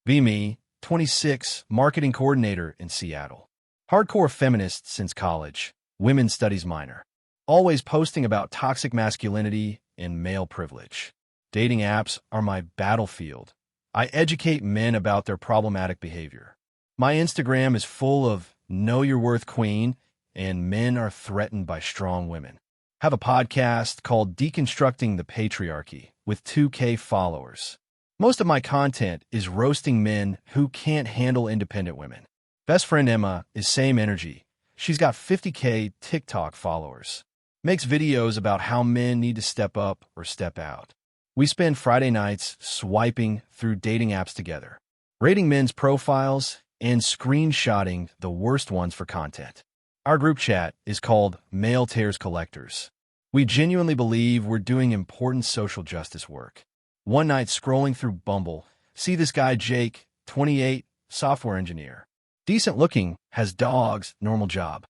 Me, 26, marketing coordinator in Seattle. Hardcore feminist since college, women's studies minor. Always posting about toxic masculinity and male privilege. Dating apps are my battlefield. I educate men about their problematic behavior. My Instagram is full of know your worth queen, and men are threatened by strong women. Have a podcast called Deconstructing the Patriarchy with 2K followers. Most of my content is roasting men who can't handle independent women. Best friend Emma is same energy. She's got 50K TikTok followers. Makes videos about how men need to step up or step out. We spend Friday nights swiping through dating apps together, rating men's profiles and screenshotting the worst ones for content. Our group chat is called Male Tears Collectors. We genuinely believe we're doing important social justice work. One night scrolling through Bumble, see this guy Jake, 28, software engineer. Decent looking, has dogs, normal job.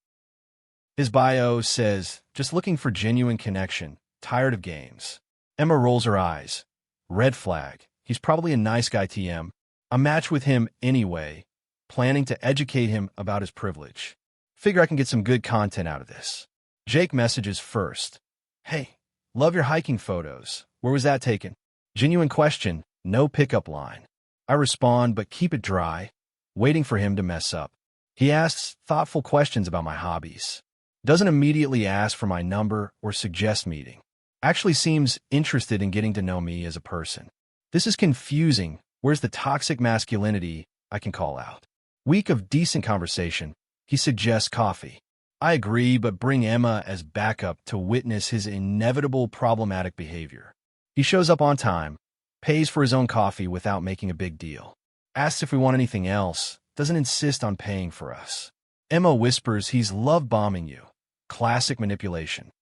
His bio says, just looking for genuine connection, tired of games. Emma rolls her eyes. Red flag. He's probably a nice guy TM. A match with him anyway, planning to educate him about his privilege. Figure I can get some good content out of this. Jake messages first. Hey, love your hiking photos. Where was that taken? Genuine question, no pickup line. I respond, but keep it dry, waiting for him to mess up. He asks thoughtful questions about my hobbies. Doesn't immediately ask for my number or suggest meeting. Actually seems interested in getting to know me as a person. This is confusing. Where's the toxic masculinity I can call out? Week of decent conversation. He suggests coffee. I agree, but bring Emma as backup to witness his inevitable problematic behavior. He shows up on time, pays for his own coffee without making a big deal. Asks if we want anything else, doesn't insist on paying for us. Emma whispers he's love-bombing you. Classic manipulation.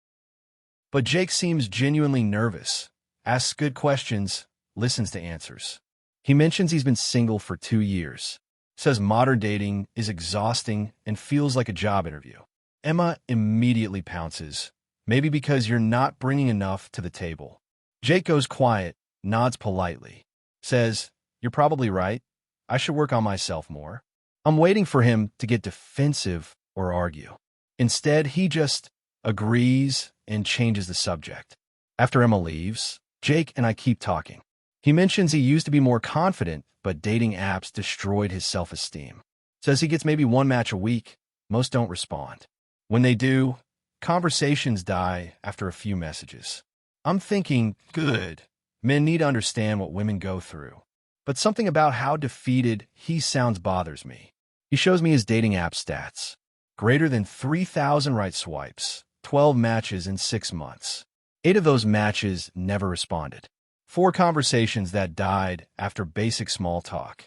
But Jake seems genuinely nervous, asks good questions, listens to answers. He mentions he's been single for 2 years, says modern dating is exhausting and feels like a job interview. Emma immediately pounces, maybe because you're not bringing enough to the table. Jake goes quiet, nods politely, says, you're probably right. I should work on myself more. I'm waiting for him to get defensive or argue. Instead, he just agrees and changes the subject. After Emma leaves, Jake and I keep talking. He mentions he used to be more confident, but dating apps destroyed his self-esteem. Says he gets maybe one match a week. Most don't respond. When they do, conversations die after a few messages. I'm thinking, good. Men need to understand what women go through. But something about how defeated he sounds bothers me. He shows me his dating app stats. Greater than 3,000 right swipes, 12 matches in 6 months. 8 of those matches never responded. 4 conversations that died after basic small talk.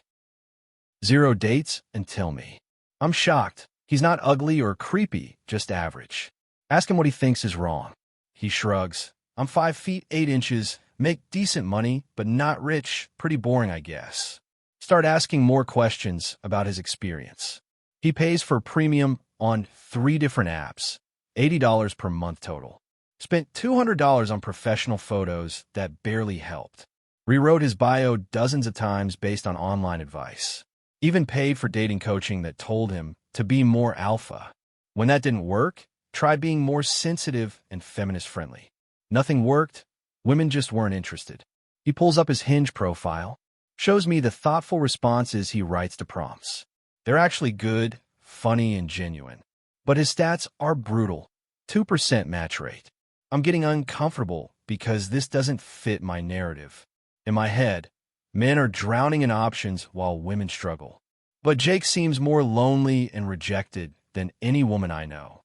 0 dates until me. I'm shocked. He's not ugly or creepy, just average. Ask him what he thinks is wrong. He shrugs. I'm 5 feet 8 inches, make decent money, but not rich, pretty boring, I guess. Start asking more questions about his experience. He pays for premium on 3 different apps, $80 per month total. Spent $200 on professional photos that barely helped. Rewrote his bio dozens of times based on online advice. Even paid for dating coaching that told him to be more alpha. When that didn't work, tried being more sensitive and feminist-friendly. Nothing worked. Women just weren't interested. He pulls up his Hinge profile, shows me the thoughtful responses he writes to prompts. They're actually good, funny, and genuine. But his stats are brutal. 2% match rate. I'm getting uncomfortable because this doesn't fit my narrative. In my head, men are drowning in options while women struggle. But Jake seems more lonely and rejected than any woman I know.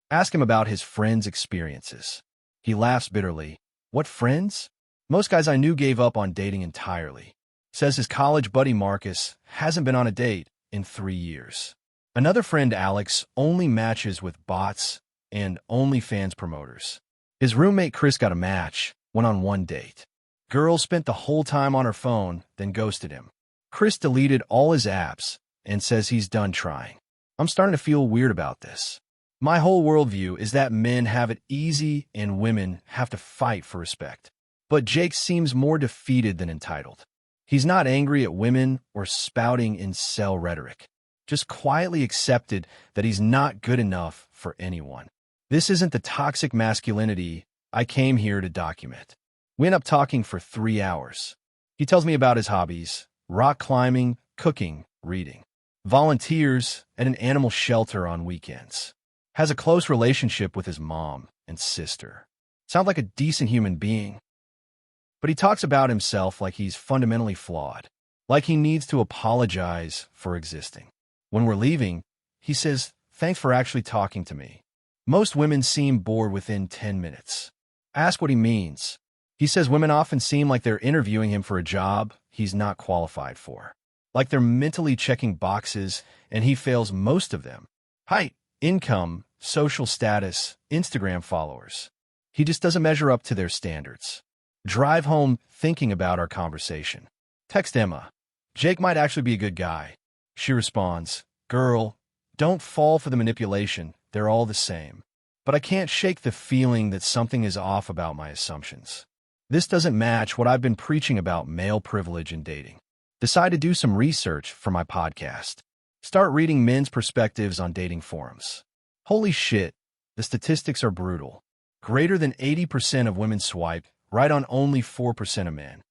Ask him about his friends' experiences. He laughs bitterly. What friends? Most guys I knew gave up on dating entirely. Says his college buddy Marcus hasn't been on a date in 3 years. Another friend, Alex, only matches with bots and OnlyFans promoters. His roommate Chris got a match, went on 1 date. Girl spent the whole time on her phone, then ghosted him. Chris deleted all his apps and says he's done trying. I'm starting to feel weird about this. My whole worldview is that men have it easy and women have to fight for respect. But Jake seems more defeated than entitled. He's not angry at women or spouting incel rhetoric, just quietly accepted that he's not good enough for anyone. This isn't the toxic masculinity I came here to document. We end up talking for 3 hours. He tells me about his hobbies: rock climbing, cooking, reading. Volunteers at an animal shelter on weekends. Has a close relationship with his mom and sister. Sounds like a decent human being. But he talks about himself like he's fundamentally flawed, like he needs to apologize for existing. When we're leaving, he says, "Thanks for actually talking to me." Most women seem bored within 10 minutes. Ask what he means. He says women often seem like they're interviewing him for a job he's not qualified for. Like they're mentally checking boxes, and he fails most of them. Height, income, social status, Instagram followers. He just doesn't measure up to their standards. Drive home thinking about our conversation. Text Emma. Jake might actually be a good guy. She responds, "Girl, don't fall for the manipulation. They're all the same. But I can't shake the feeling that something is off about my assumptions. This doesn't match what I've been preaching about male privilege in dating." Decide to do some research for my podcast. Start reading men's perspectives on dating forums. Holy shit, the statistics are brutal. Greater than 80% of women swipe, right on only 4% of men.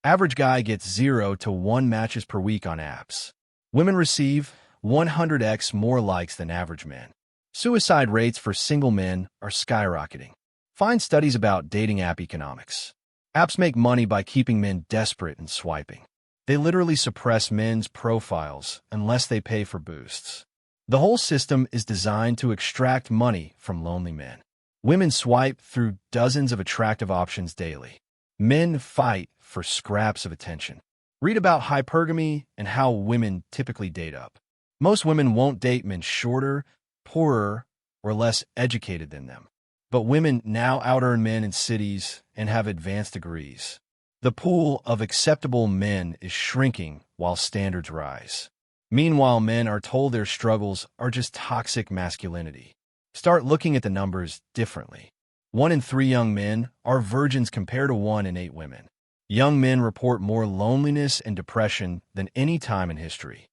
Average guy gets 0 to 1 matches per week on apps. Women receive 100x more likes than average men. Suicide rates for single men are skyrocketing. Find studies about dating app economics. Apps make money by keeping men desperate and swiping. They literally suppress men's profiles unless they pay for boosts. The whole system is designed to extract money from lonely men. Women swipe through dozens of attractive options daily. Men fight for scraps of attention. Read about hypergamy and how women typically date up. Most women won't date men shorter, poorer, or less educated than them. But women now out-earn men in cities and have advanced degrees. The pool of acceptable men is shrinking while standards rise. Meanwhile, men are told their struggles are just toxic masculinity. Start looking at the numbers differently. 1 in 3 young men are virgins compared to 1 in 8 women. Young men report more loneliness and depression than any time in history.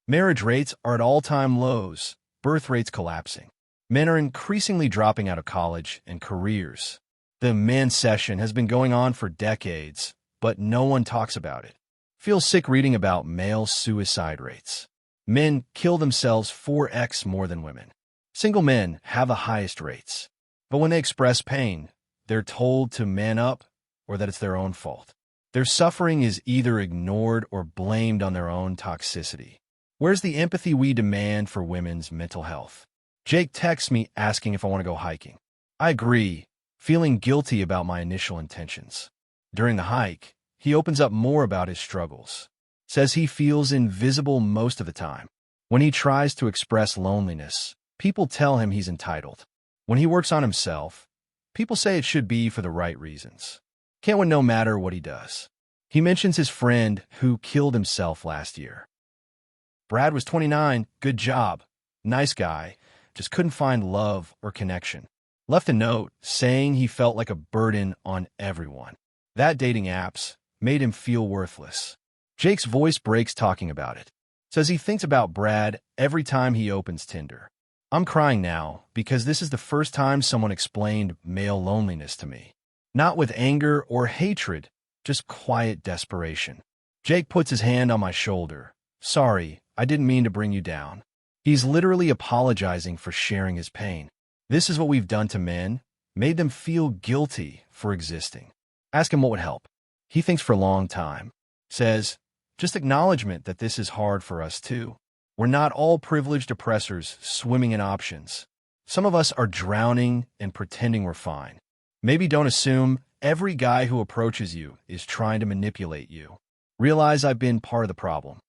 Marriage rates are at all-time lows, birth rates collapsing. Men are increasingly dropping out of college and careers. The man session has been going on for decades, but no one talks about it. Feel sick reading about male suicide rates. Men kill themselves 4x more than women. Single men have the highest rates. But when they express pain, they're told to man up or that it's their own fault. Their suffering is either ignored or blamed on their own toxicity. Where's the empathy we demand for women's mental health? Jake texts me asking if I want to go hiking. I agree, feeling guilty about my initial intentions. During the hike, he opens up more about his struggles. Says he feels invisible most of the time. When he tries to express loneliness, people tell him he's entitled. When he works on himself, people say it should be for the right reasons. Can't win no matter what he does. He mentions his friend who killed himself last year. Brad was 29, good job, nice guy, just couldn't find love or connection. Left a note saying he felt like a burden on everyone. That dating apps made him feel worthless. Jake's voice breaks talking about it. Says he thinks about Brad every time he opens Tinder. I'm crying now because this is the first time someone explained male loneliness to me. Not with anger or hatred, just quiet desperation. Jake puts his hand on my shoulder. Sorry, I didn't mean to bring you down. He's literally apologizing for sharing his pain. This is what we've done to men, made them feel guilty for existing. Ask him what would help. He thinks for a long time. Says, just acknowledgement that this is hard for us too. We're not all privileged oppressors swimming in options. Some of us are drowning and pretending we're fine. Maybe don't assume every guy who approaches you is trying to manipulate you. Realize I've been part of the problem.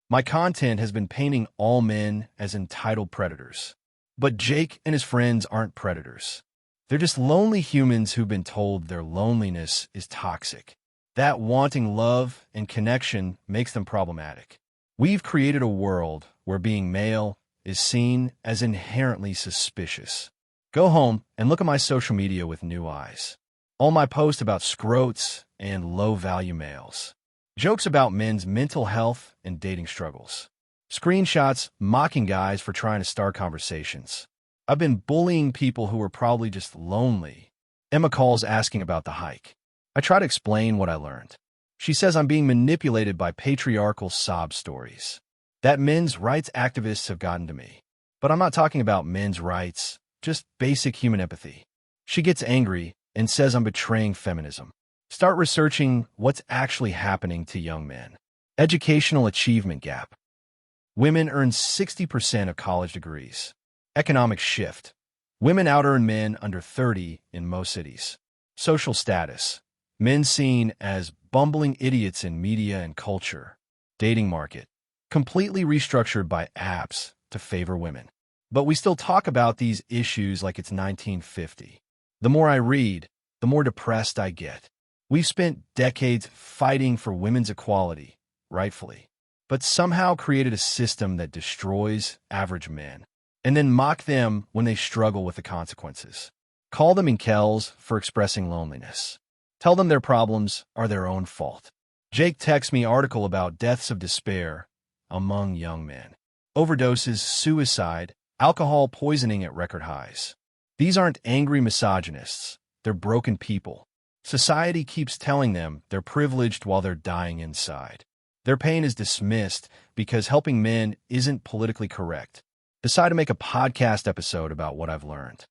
My content has been painting all men as entitled predators. But Jake and his friends aren't predators. They're just lonely humans who've been told their loneliness is toxic. That wanting love and connection makes them problematic. We've created a world where being male is seen as inherently suspicious. Go home and look at my social media with new eyes. All my posts about scrotes and low-value males. Jokes about men's mental health and dating struggles. Screenshots mocking guys for trying to start conversations. I've been bullying people who are probably just lonely. Emma calls asking about the hike. I try to explain what I learned. She says I'm being manipulated by patriarchal sob stories. That men's rights activists have gotten to me. But I'm not talking about men's rights, just basic human empathy. She gets angry and says I'm betraying feminism. Start researching what's actually happening to young men. Educational achievement gap. Women earn 60% of college degrees. Economic shift. Women out-earn men under 30 in most cities. Social status. Men seen as bumbling idiots in media and culture. Dating market. Completely restructured by apps to favor women. But we still talk about these issues like it's 1950. The more I read, the more depressed I get. We've spent decades fighting for women's equality, rightfully, but somehow created a system that destroys average men, and then mock them when they struggle with the consequences. Call them incels for expressing loneliness. Tell them their problems are their own fault. Jake texts me article about deaths of despair among young men. Overdoses, suicide, alcohol poisoning at record highs. These aren't angry misogynists. They're broken people. Society keeps telling them they're privileged while they're dying inside. Their pain is dismissed because helping men isn't politically correct. Decide to make a podcast episode about what I've learned.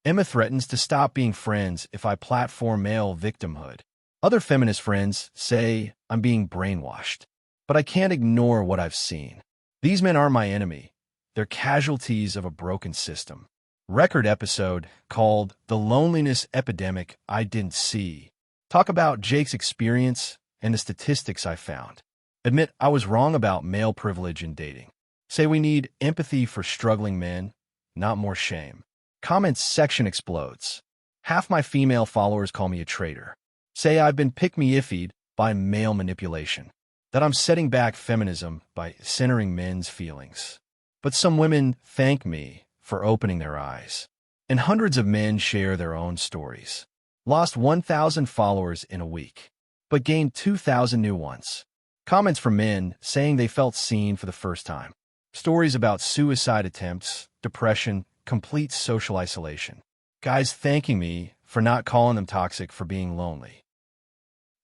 Emma threatens to stop being friends if I platform male victimhood. Other feminist friends say I'm being brainwashed. But I can't ignore what I've seen. These men aren't my enemy. They're casualties of a broken system. Record episode called The Loneliness Epidemic I Didn't See. Talk about Jake's experience and the statistics I found. Admit I was wrong about male privilege in dating. Say we need empathy for struggling men, not more shame. Comments section explodes. Half my female followers call me a traitor. Say I've been pick-me-iffied by male manipulation. That I'm setting back feminism by centering men's feelings. But some women thank me for opening their eyes. And hundreds of men share their own stories. Lost 1,000 followers in a week, but gained 2,000 new ones. Comments from men saying they felt seen for the first time. Stories about suicide attempts, depression, complete social isolation. Guys thanking me for not calling them toxic for being lonely.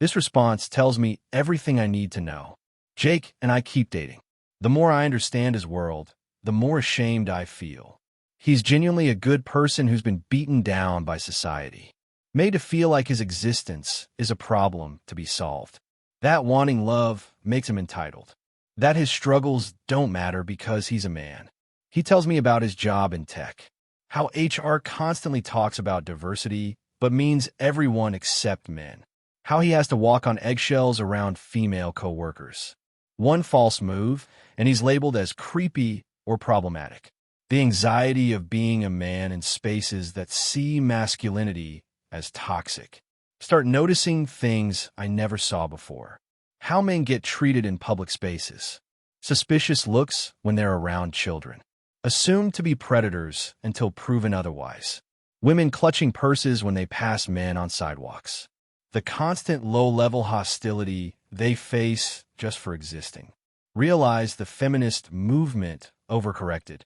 This response tells me everything I need to know. Jake and I keep dating. The more I understand his world, the more ashamed I feel. He's genuinely a good person who's been beaten down by society, made to feel like his existence is a problem to be solved. That wanting love makes him entitled. That his struggles don't matter because he's a man. He tells me about his job in tech, how HR constantly talks about diversity but means everyone except men, how he has to walk on eggshells around female coworkers. One false move, and he's labeled as creepy or problematic. The anxiety of being a man in spaces that see masculinity as toxic. Start noticing things I never saw before. How men get treated in public spaces. Suspicious looks when they're around children. Assumed to be predators until proven otherwise. Women clutching purses when they pass men on sidewalks. The constant low-level hostility they face just for existing. Realize the feminist movement overcorrected.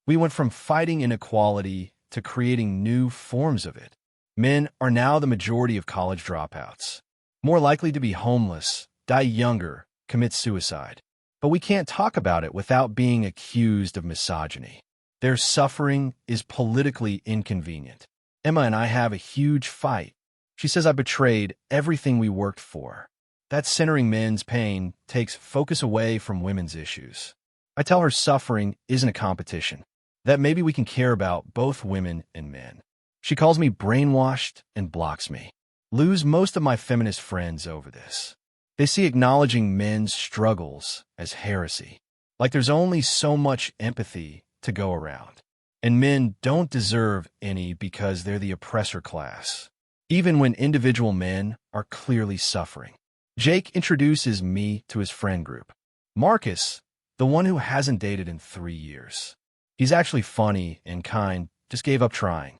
We went from fighting inequality to creating new forms of it. Men are now the majority of college dropouts. More likely to be homeless, die younger, commit suicide. But we can't talk about it without being accused of misogyny. Their suffering is politically inconvenient. Emma and I have a huge fight. She says I betrayed everything we worked for. That centering men's pain takes focus away from women's issues. I tell her suffering isn't a competition, that maybe we can care about both women and men. She calls me brainwashed and blocks me. Lose most of my feminist friends over this. They see acknowledging men's struggles as heresy, like there's only so much empathy to go around. And men don't deserve any because they're the oppressor class, even when individual men are clearly suffering. Jake introduces me to his friend group. Marcus, the one who hasn't dated in 3 years. He's actually funny and kind, just gave up trying.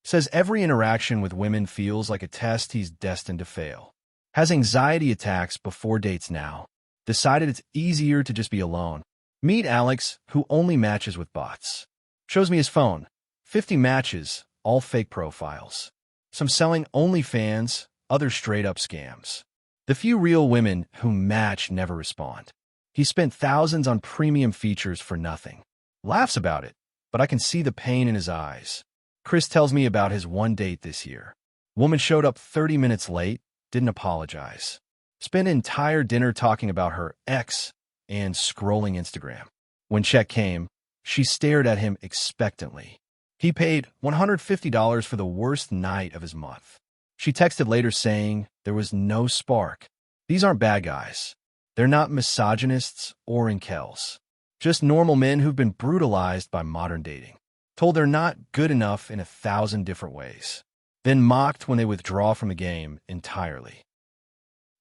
Says every interaction with women feels like a test he's destined to fail. Has anxiety attacks before dates now. Decided it's easier to just be alone. Meet Alex, who only matches with bots. Shows me his phone. 50 matches, all fake profiles. Some selling OnlyFans, others straight-up scams. The few real women who match never respond. He spent thousands on premium features for nothing. Laughs about it, but I can see the pain in his eyes. Chris tells me about his one date this year. Woman showed up 30 minutes late, didn't apologize. Spent an entire dinner talking about her ex and scrolling Instagram. When check came, she stared at him expectantly. He paid $150 for the worst night of his month. She texted later saying there was no spark. These aren't bad guys. They're not misogynists or incels. Just normal men who've been brutalized by modern dating. Told they're not good enough in 1,000 different ways. Then mocked when they withdraw from the game entirely.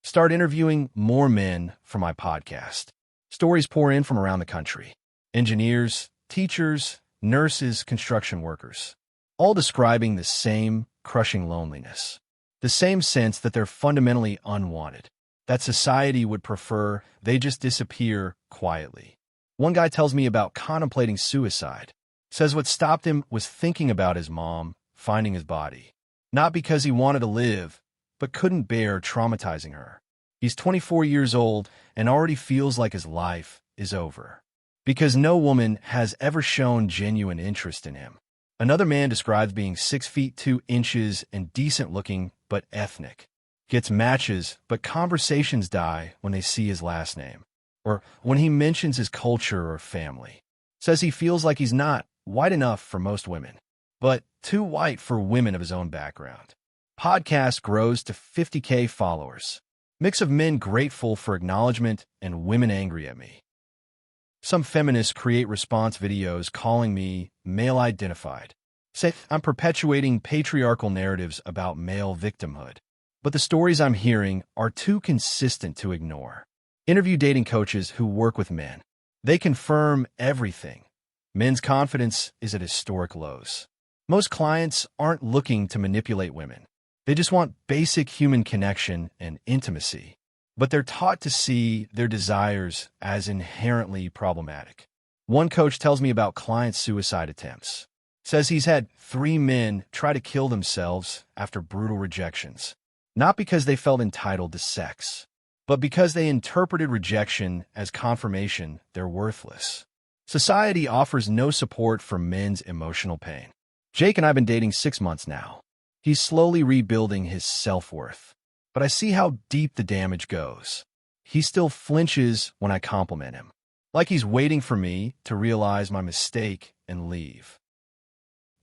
Start interviewing more men for my podcast. Stories pour in from around the country. Engineers, teachers, nurses, construction workers. All describing the same crushing loneliness. The same sense that they're fundamentally unwanted. That society would prefer they just disappear quietly. One guy tells me about contemplating suicide. Says what stopped him was thinking about his mom finding his body. Not because he wanted to live, but couldn't bear traumatizing her. He's 24 years old and already feels like his life is over. Because no woman has ever shown genuine interest in him. Another man describes being 6 feet 2 inches and decent looking, but ethnic. Gets matches, but conversations die when they see his last name. Or when he mentions his culture or family. Says he feels like he's not white enough for most women, but too white for women of his own background. Podcast grows to 50K followers. Mix of men grateful for acknowledgement and women angry at me. Some feminists create response videos calling me male-identified. Say I'm perpetuating patriarchal narratives about male victimhood. But the stories I'm hearing are too consistent to ignore. Interview dating coaches who work with men. They confirm everything. Men's confidence is at historic lows. Most clients aren't looking to manipulate women. They just want basic human connection and intimacy. But they're taught to see their desires as inherently problematic. One coach tells me about client suicide attempts. Says he's had 3 men try to kill themselves after brutal rejections. Not because they felt entitled to sex, but because they interpreted rejection as confirmation they're worthless. Society offers no support for men's emotional pain. Jake and I have been dating 6 months now. He's slowly rebuilding his self-worth. But I see how deep the damage goes. He still flinches when I compliment him. Like he's waiting for me to realize my mistake and leave.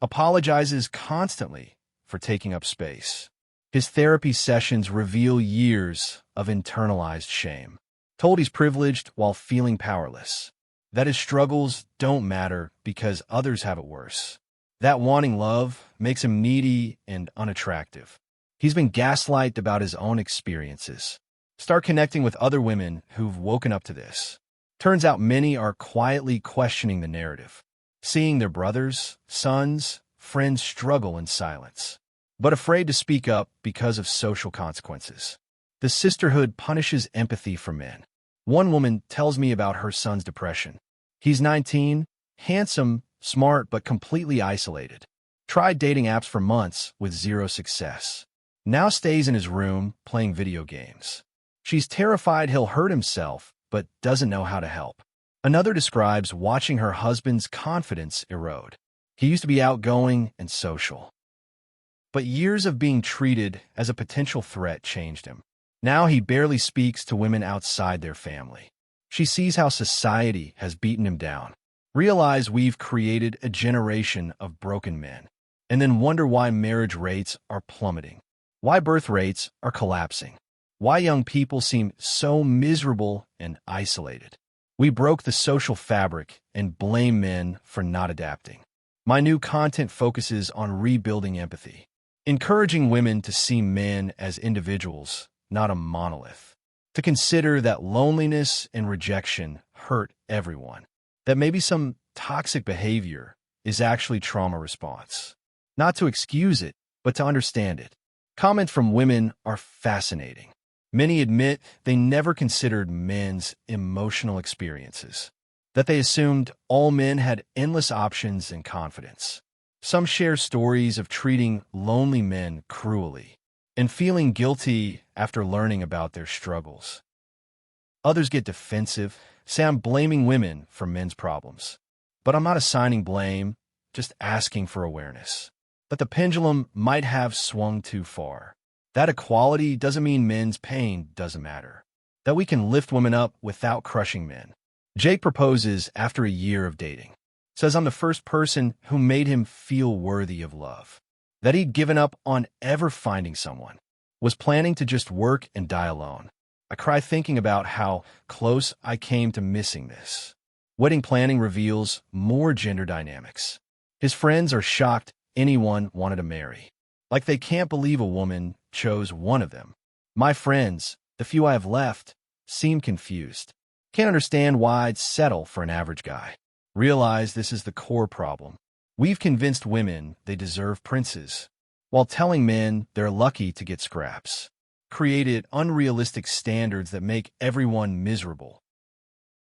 Apologizes constantly for taking up space. His therapy sessions reveal years of internalized shame. Told he's privileged while feeling powerless. That his struggles don't matter because others have it worse. That wanting love makes him needy and unattractive. He's been gaslighted about his own experiences. Start connecting with other women who've woken up to this. Turns out many are quietly questioning the narrative. Seeing their brothers, sons, friends struggle in silence. But afraid to speak up because of social consequences. The sisterhood punishes empathy for men. One woman tells me about her son's depression. He's 19, handsome, smart, but completely isolated. Tried dating apps for months with 0 success. Now stays in his room playing video games. She's terrified he'll hurt himself, but doesn't know how to help. Another describes watching her husband's confidence erode. He used to be outgoing and social. But years of being treated as a potential threat changed him. Now he barely speaks to women outside their family. She sees how society has beaten him down. Realize we've created a generation of broken men. And then wonder why marriage rates are plummeting. Why birth rates are collapsing. Why young people seem so miserable and isolated. We broke the social fabric and blame men for not adapting. My new content focuses on rebuilding empathy. Encouraging women to see men as individuals, not a monolith. To consider that loneliness and rejection hurt everyone. That maybe some toxic behavior is actually trauma response. not to excuse it, but to understand it. Comments from women are fascinating. Many admit they never considered men's emotional experiences, that they assumed all men had endless options and confidence. Some share stories of treating lonely men cruelly and feeling guilty after learning about their struggles. Others get defensive, say I'm blaming women for men's problems. But I'm not assigning blame, just asking for awareness. That the pendulum might have swung too far. That equality doesn't mean men's pain doesn't matter. That we can lift women up without crushing men. Jake proposes after a year of dating. Says I'm the first person who made him feel worthy of love. That he'd given up on ever finding someone. Was planning to just work and die alone. I cry thinking about how close I came to missing this. Wedding planning reveals more gender dynamics. His friends are shocked anyone wanted to marry. Like they can't believe a woman chose one of them. My friends, the few I have left, seem confused. Can't understand why I'd settle for an average guy. Realize this is the core problem. We've convinced women they deserve princes, while telling men they're lucky to get scraps. Created unrealistic standards that make everyone miserable.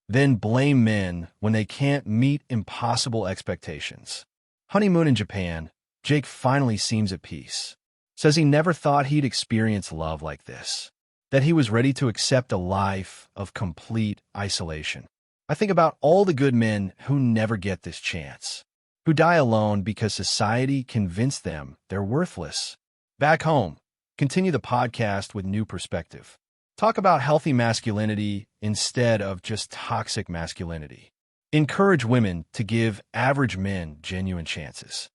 Then blame men when they can't meet impossible expectations. Honeymoon in Japan, Jake finally seems at peace. Says he never thought he'd experience love like this. That he was ready to accept a life of complete isolation. I think about all the good men who never get this chance. Who die alone because society convinced them they're worthless. Back home, continue the podcast with new perspective. Talk about healthy masculinity instead of just toxic masculinity. Encourage women to give average men genuine chances.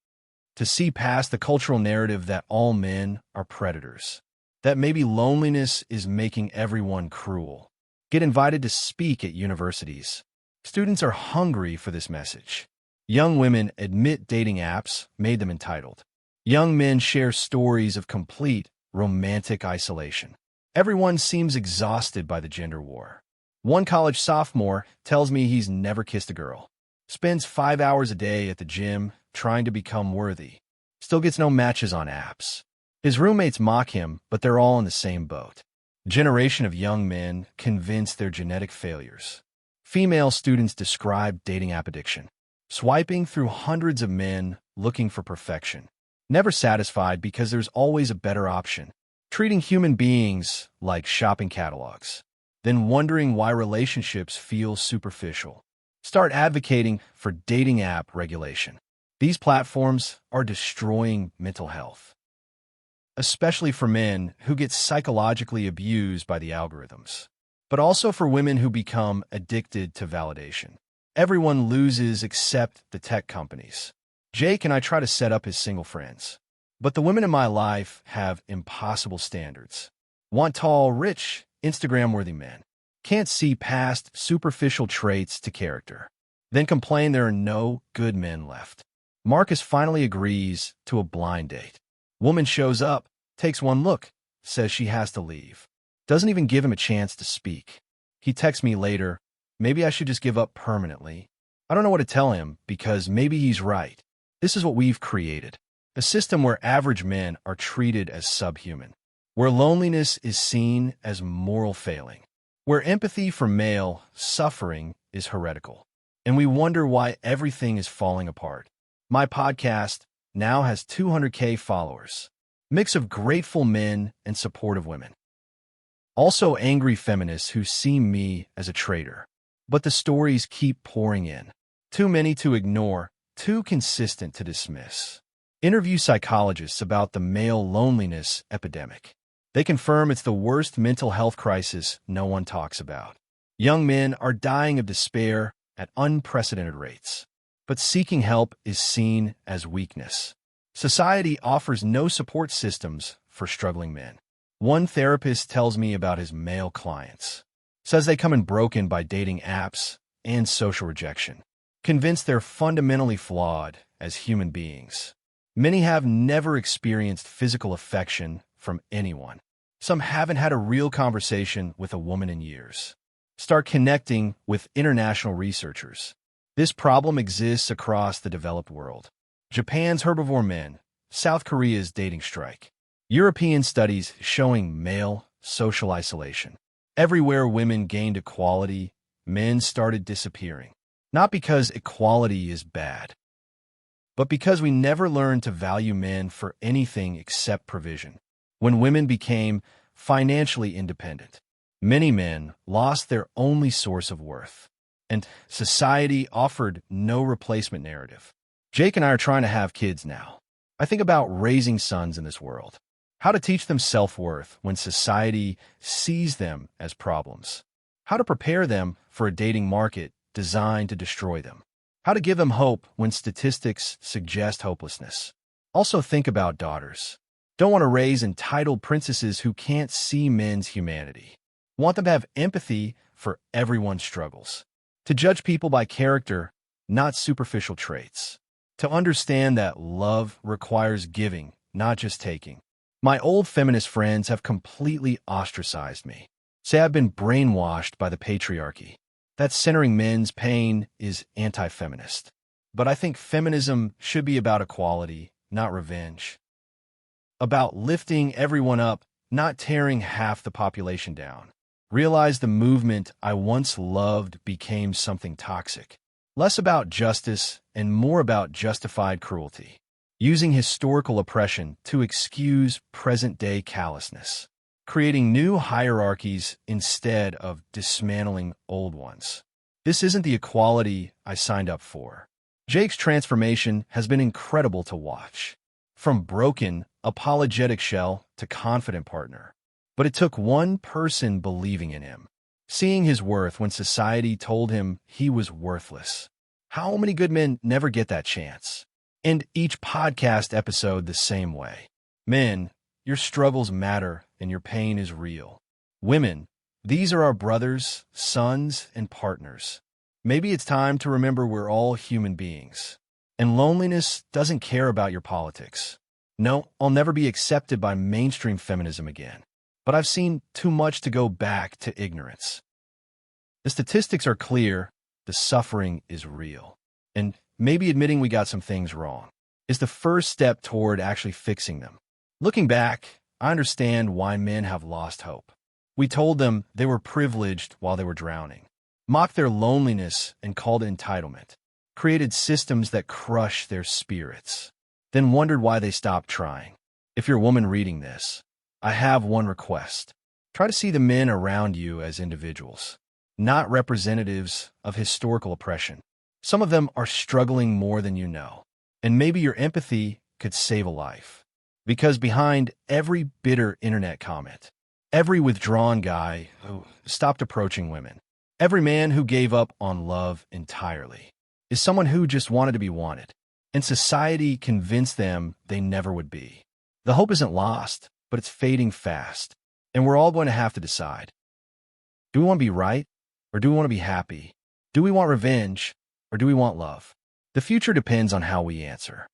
To see past the cultural narrative that all men are predators. That maybe loneliness is making everyone cruel. Get invited to speak at universities. Students are hungry for this message. Young women admit dating apps made them entitled. Young men share stories of complete romantic isolation. Everyone seems exhausted by the gender war. One college sophomore tells me he's never kissed a girl. Spends 5 hours a day at the gym trying to become worthy. Still gets no matches on apps. His roommates mock him, but they're all in the same boat. Generation of young men convinced they're genetic failures. Female students describe dating app addiction. Swiping through hundreds of men looking for perfection. Never satisfied because there's always a better option. Treating human beings like shopping catalogs. Then wondering why relationships feel superficial. Start advocating for dating app regulation. These platforms are destroying mental health. Especially for men who get psychologically abused by the algorithms. But also for women who become addicted to validation. Everyone loses except the tech companies. Jake and I try to set up his single friends. But the women in my life have impossible standards. Want tall, rich, Instagram-worthy men. Can't see past superficial traits to character. Then complain there are no good men left. Marcus finally agrees to a blind date. Woman shows up, takes one look, says she has to leave. Doesn't even give him a chance to speak. He texts me later, maybe I should just give up permanently. I don't know what to tell him because maybe he's right. This is what we've created. A system where average men are treated as subhuman. Where loneliness is seen as moral failing. Where empathy for male suffering is heretical. And we wonder why everything is falling apart. My podcast now has 200K followers. Mix of grateful men and supportive women. Also angry feminists who see me as a traitor. But the stories keep pouring in. Too many to ignore, too consistent to dismiss. Interview psychologists about the male loneliness epidemic. They confirm it's the worst mental health crisis no one talks about. Young men are dying of despair at unprecedented rates. But seeking help is seen as weakness. Society offers no support systems for struggling men. One therapist tells me about his male clients. Says they come in broken by dating apps and social rejection. Convinced they're fundamentally flawed as human beings. Many have never experienced physical affection from anyone. Some haven't had a real conversation with a woman in years. Start connecting with international researchers. This problem exists across the developed world. Japan's herbivore men, South Korea's dating strike. European studies showing male social isolation. Everywhere women gained equality, men started disappearing. Not because equality is bad, but because we never learned to value men for anything except provision. When women became financially independent, many men lost their only source of worth, and society offered no replacement narrative. Jake and I are trying to have kids now. I think about raising sons in this world. How to teach them self-worth when society sees them as problems. How to prepare them for a dating market designed to destroy them. How to give them hope when statistics suggest hopelessness. Also think about daughters. Don't want to raise entitled princesses who can't see men's humanity. Want them to have empathy for everyone's struggles. To judge people by character, not superficial traits. To understand that love requires giving, not just taking. My old feminist friends have completely ostracized me. Say I've been brainwashed by the patriarchy. That centering men's pain is anti-feminist. But I think feminism should be about equality, not revenge. About lifting everyone up, not tearing half the population down. Realize the movement I once loved became something toxic. Less about justice and more about justified cruelty. Using historical oppression to excuse present-day callousness. Creating new hierarchies instead of dismantling old ones. This isn't the equality I signed up for. Jake's transformation has been incredible to watch. From broken, apologetic shell to confident partner. But it took one person believing in him. Seeing his worth when society told him he was worthless. How many good men never get that chance? End each podcast episode the same way. Men, your struggles matter and your pain is real. Women, these are our brothers, sons, and partners. Maybe it's time to remember we're all human beings. And loneliness doesn't care about your politics. No, I'll never be accepted by mainstream feminism again. But I've seen too much to go back to ignorance. The statistics are clear, the suffering is real. And maybe admitting we got some things wrong is the first step toward actually fixing them. Looking back, I understand why men have lost hope. We told them they were privileged while they were drowning, mocked their loneliness and called it entitlement, created systems that crush their spirits, then wondered why they stopped trying. If you're a woman reading this, I have one request. Try to see the men around you as individuals, not representatives of historical oppression. Some of them are struggling more than you know, and maybe your empathy could save a life. Because behind every bitter internet comment, every withdrawn guy who stopped approaching women, every man who gave up on love entirely, is someone who just wanted to be wanted, and society convinced them they never would be. The hope isn't lost, but it's fading fast, and we're all going to have to decide. Do we want to be right, or do we want to be happy? Do we want revenge, or do we want love? The future depends on how we answer.